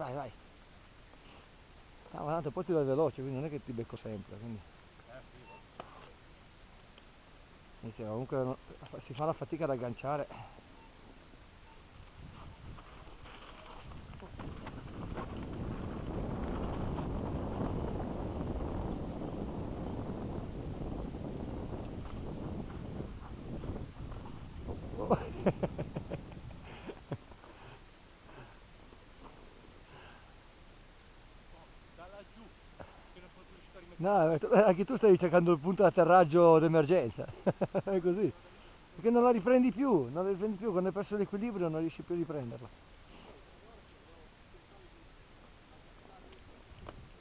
vai, vai. Ah, ma tanto poi ti vai veloce, quindi non è che ti becco sempre, quindi. Sì, va. Dice, comunque si fa la fatica ad agganciare. Da laggiù, che non sono più riuscito a rimettere No, su. anche tu stavi cercando il punto di atterraggio d'emergenza. È così. Quello da lì non Perché non la riprendi più, non la riprendi più, quando hai perso l'equilibrio non riesci più a riprenderla. e ora sì, devo cercare di agganciare dentro la macchina.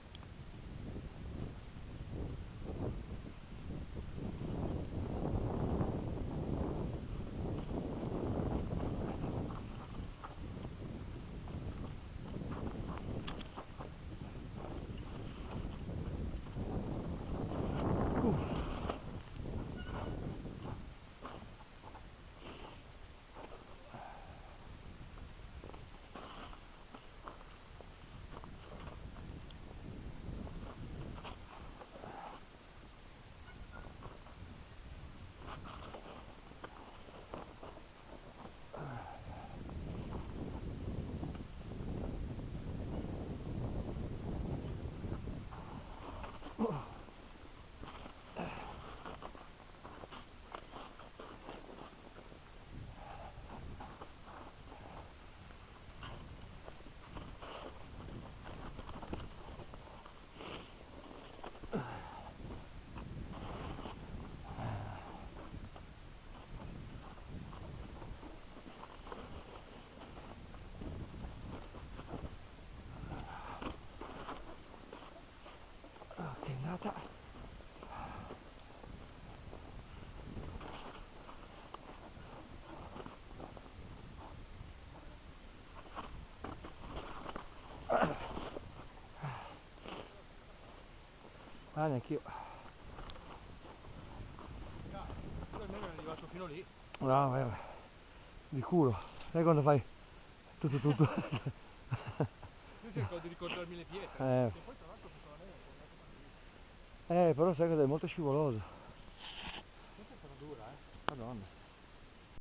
Ok, è andata. Ah, neanch'io. Raga, tu almeno è arrivato fino lì. No, vai, vai. Di culo. Sai quando fai tutto tutto? Io cerco di ricordarmi le pietre. eh, Che poi tra l'altro questa non è una partita. però sai cosa è molto scivoloso. Questa sarà dura, eh. Madonna.